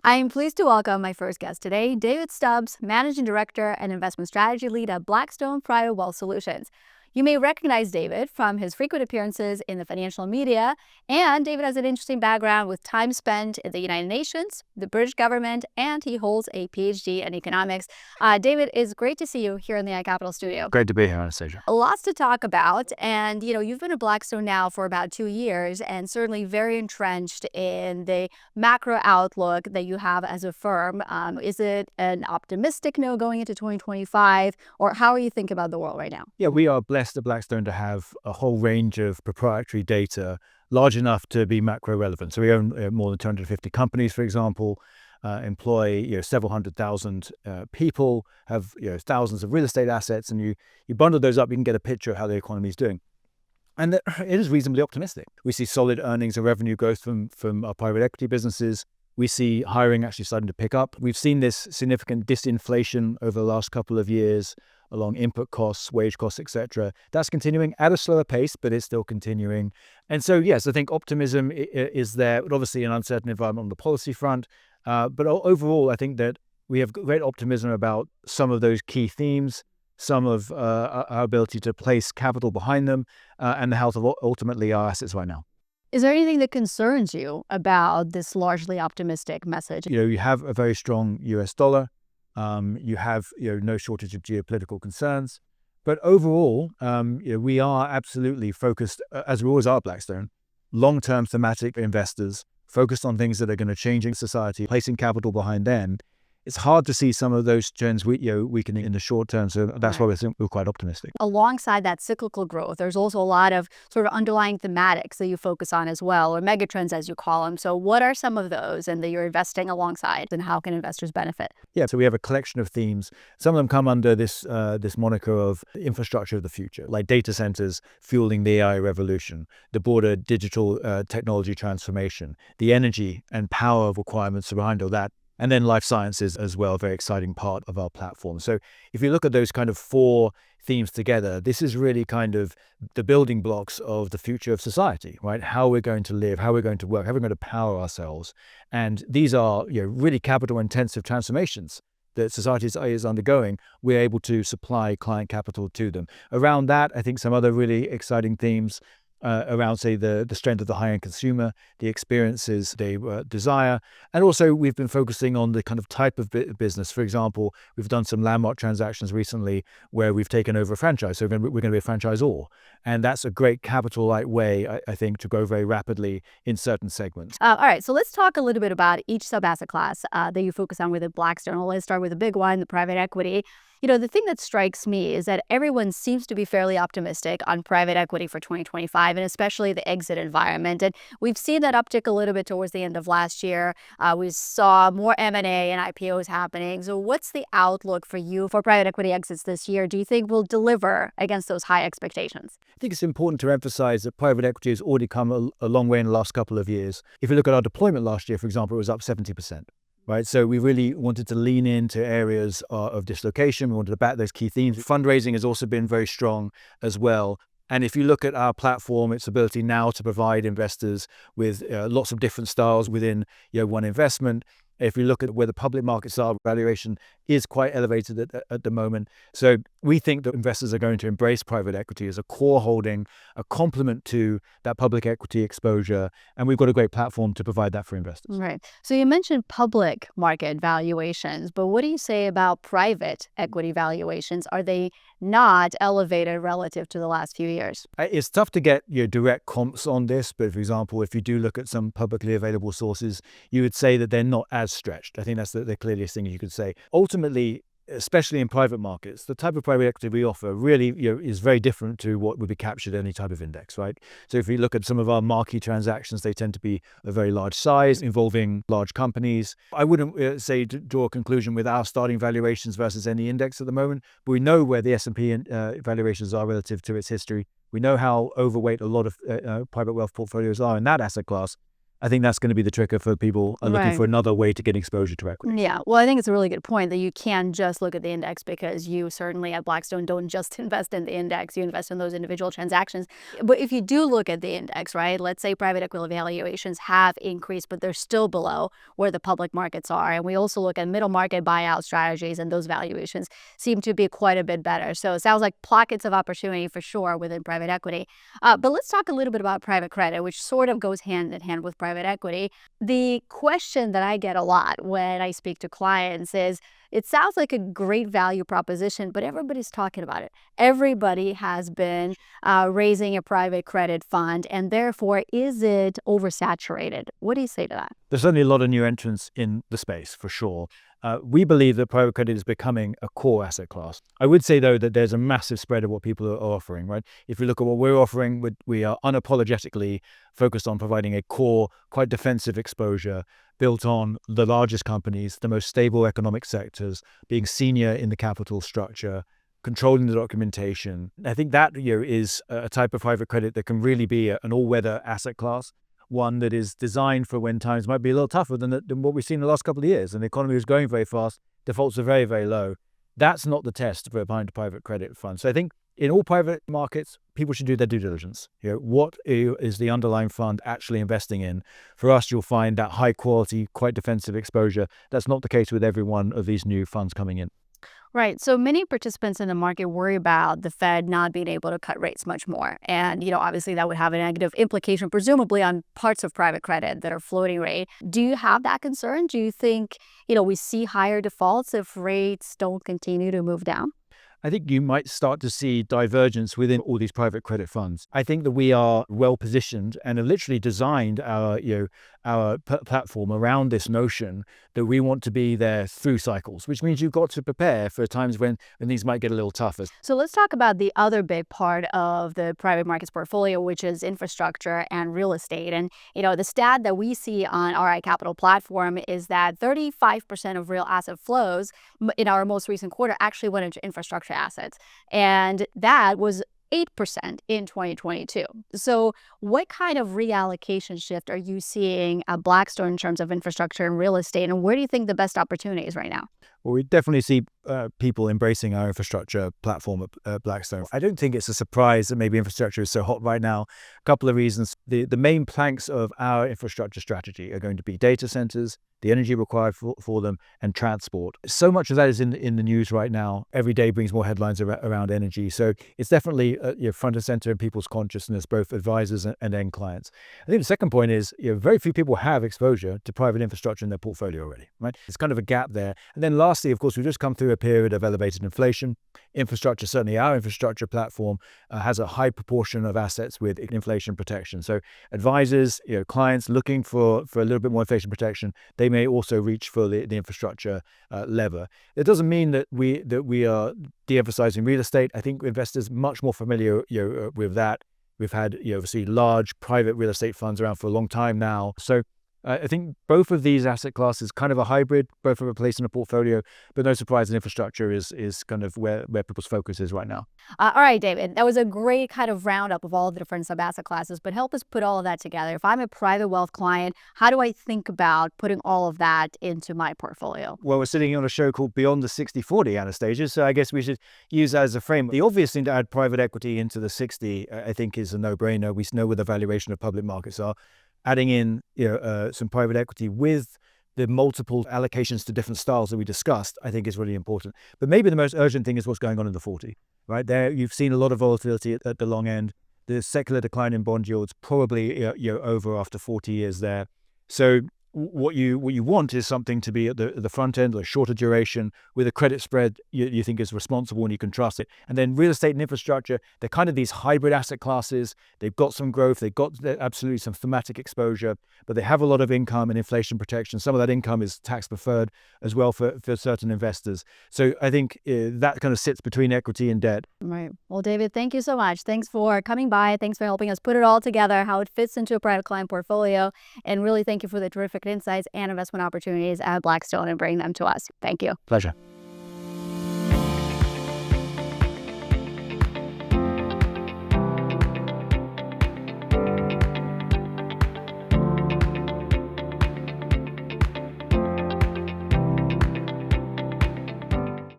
I am pleased to welcome my first guest today, David Stubs, Managing Director and Investment Strategy Lead at Blackstone Private Wealth Solutions. You may recognize David from his frequent appearances in the financial media, and David has an interesting background with time spent in the United Nations, the British government, and he holds a PhD in economics. David, it's great to see you here in the iCapital studio. Great to be here, Anastasia. Lots to talk about, and you've been at Blackstone now for about 2 years, and certainly very entrenched in the macro outlook that you have as a firm. Is it an optimistic note going into 2025, or how are you thinking about the world right now? Yeah, we are blessed at Blackstone to have a whole range of proprietary data large enough to be macro relevant. So we own more than 250 companies, for example, employ several hundred thousand people, have thousands of real estate assets, and you bundle those up, you can get a picture of how the economy is doing. And it is reasonably optimistic. We see solid earnings and revenue growth from our private equity businesses. We see hiring actually starting to pick up. We've seen this significant disinflation over the last couple of years along input costs, wage costs, etc. That's continuing at a slower pace, but it's still continuing. And so, yes, I think optimism is there, but obviously an uncertain environment on the policy front. But overall, I think that we have great optimism about some of those key themes, some of our ability to place capital behind them, and the health of ultimately our assets right now. Is there anything that concerns you about this largely optimistic message? You have a very strong US dollar. You have no shortage of geopolitical concerns. But overall, we are absolutely focused, as we always are at Blackstone, long-term thematic investors, focused on things that are going to change in society, placing capital behind them. It's hard to see some of those trends weakening in the short term. So that's why we're quite optimistic. Alongside that cyclical growth, there's also a lot of sort of underlying thematics that you focus on as well, or megatrends as you call them. So what are some of those and that you're investing alongside, and how can investors benefit? Yeah, so we have a collection of themes. Some of them come under this moniker of infrastructure of the future, like data centers fueling the AI revolution, the broader digital technology transformation, the energy and power requirements behind all that. And then life sciences as well, a very exciting part of our platform. So if you look at those kind of four themes together, this is really kind of the building blocks of the future of society, right? How we're going to live, how we're going to work, how we're going to power ourselves. And these are really capital intensive transformations that society is undergoing. We're able to supply client capital to them. Around that, I think some other really exciting themes around, say, the strength of the high-end consumer, the experiences they desire. And also we've been focusing on the kind of type of business. For example, we've done some landmark transactions recently where we've taken over a franchise. So we're going to be a franchisor. And that's a great capital-light way, I think, to grow very rapidly in certain segments. All right, so let's talk a little bit about each sub-asset class that you focus on within Blackstone. Well, let's start with the big one, the private equity. The thing that strikes me is that everyone seems to be fairly optimistic on private equity for 2025, and especially the exit environment. And we've seen that uptick a little bit towards the end of last year. We saw more M&A and IPOs happening. So what's the outlook for you for private equity exits this year? Do you think we'll deliver against those high expectations? I think it's important to emphasize that private equity has already come a long way in the last couple of years. If you look at our deployment last year, for example, it was up 70%. Right, so we really wanted to lean into areas of dislocation. We wanted to back those key themes. Fundraising has also been very strong as well. And if you look at our platform, its ability now to provide investors with lots of different styles within one investment. If you look at where the public markets are, valuation is quite elevated at the moment. So we think that investors are going to embrace private equity as a core holding, a complement to that public equity exposure. And we've got a great platform to provide that for investors. Right. So you mentioned public market valuations, but what do you say about private equity valuations? Are they not elevated relative to the last few years? It's tough to get direct comps on this, but for example, if you do look at some publicly available sources, you would say that they're not as stretched. I think that's the clearest thing you could say. Ultimately, especially in private markets, the type of private equity we offer really is very different to what would be captured in any type of index, right? So if you look at some of our marquee transactions, they tend to be a very large size, involving large companies. I wouldn't say to draw a conclusion with our starting valuations versus any index at the moment, but we know where the S&P valuations are relative to its history. We know how overweight a lot of private wealth portfolios are in that asset class. I think that's going to be the trigger for people are looking for another way to get exposure to equity. Yeah, well, I think it's a really good point that you can't just look at the index, because you certainly at Blackstone don't just invest in the index, you invest in those individual transactions. But if you do look at the index, right, let's say private equity valuations have increased, but they're still below where the public markets are. And we also look at middle market buyout strategies, and those valuations seem to be quite a bit better. So it sounds like pockets of opportunity for sure within private equity. But let's talk a little bit about private credit, which sort of goes hand in hand with private equity. The question that I get a lot when I speak to clients is, it sounds like a great value proposition, but everybody's talking about it. Everybody has been raising a private credit fund, and therefore, is it oversaturated? What do you say to that? There's certainly a lot of new entrants in the space, for sure. We believe that private credit is becoming a core asset class. I would say, though, that there's a massive spread of what people are offering, right? If you look at what we're offering, we are unapologetically focused on providing a core, quite defensive exposure built on the largest companies, the most stable economic sectors, being senior in the capital structure, controlling the documentation. I think that is a type of private credit that can really be an all-weather asset class, one that is designed for when times might be a little tougher than what we've seen in the last couple of years. And the economy is growing very fast, defaults are very, very low. That's not the test for behind a private credit fund. So I think in all private markets, people should do their due diligence. What is the underlying fund actually investing in? For us, you'll find that high quality, quite defensive exposure. That's not the case with every one of these new funds coming in. Right. So many participants in the market worry about the Fed not being able to cut rates much more. And, obviously that would have a negative implication, presumably on parts of private credit that are floating rate. Do you have that concern? Do you think, we see higher defaults if rates don't continue to move down? I think you might start to see divergence within all these private credit funds. I think that we are well positioned and have literally designed our platform around this notion that we want to be there through cycles, which means you've got to prepare for times when things might get a little tougher. So let's talk about the other big part of the private markets portfolio, which is infrastructure and real estate. And, the stat that we see on RI Capital platform is that 35% of real asset flows in our most recent quarter actually went into infrastructure assets. And that was 8% in 2022. So what kind of reallocation shift are you seeing at Blackstone in terms of infrastructure and real estate? And where do you think the best opportunity is right now? Well, we definitely see people embracing our infrastructure platform at Blackstone. I don't think it's a surprise that maybe infrastructure is so hot right now. A couple of reasons. The main planks of our infrastructure strategy are going to be data centers, the energy required for them, and transport. So much of that is in the news right now. Every day brings more headlines around energy. So it's definitely front and center in people's consciousness, both advisors and end clients. I think the second point is very few people have exposure to private infrastructure in their portfolio already, right? There's kind of a gap there. And then lastly, of course, we've just come through a period of elevated inflation. Infrastructure, certainly our infrastructure platform, has a high proportion of assets with inflation protection. So advisors, clients looking for a little bit more inflation protection, they may also reach for the infrastructure lever. It doesn't mean that we are de-emphasizing real estate. I think investors are much more familiar with that. We've had obviously large private real estate funds around for a long time now. So I think both of these asset classes kind of a hybrid, both are replaced in a portfolio, but no surprise that infrastructure is kind of where people's focus is right now. All right, David, that was a great kind of roundup of all the different sub-asset classes, but help us put all of that together. If I'm a private wealth client, how do I think about putting all of that into my portfolio? Well, we're sitting on a show called Beyond the 60/40, Anastasia, so I guess we should use that as a frame. The obvious thing to add private equity into the 60, I think, is a no-brainer. We know where the valuation of public markets are. Adding in some private equity with the multiple allocations to different styles that we discussed, I think is really important. But maybe the most urgent thing is what's going on in the 40, right? There, you've seen a lot of volatility at the long end. The secular decline in bond yields probably over after 40 years there. So what you want is something to be at the front end, a shorter duration with a credit spread you think is responsible and you can trust it. And then real estate and infrastructure, they're kind of these hybrid asset classes. They've got some growth, they've got absolutely some thematic exposure, but they have a lot of income and inflation protection. Some of that income is tax preferred as well for certain investors. So I think that kind of sits between equity and debt. Right. Well, David, thank you so much. Thanks for coming by. Thanks for helping us put it all together, how it fits into a private client portfolio. And really thank you for the terrific insights and investment opportunities at Blackstone and bringing them to us. Thank you. Pleasure.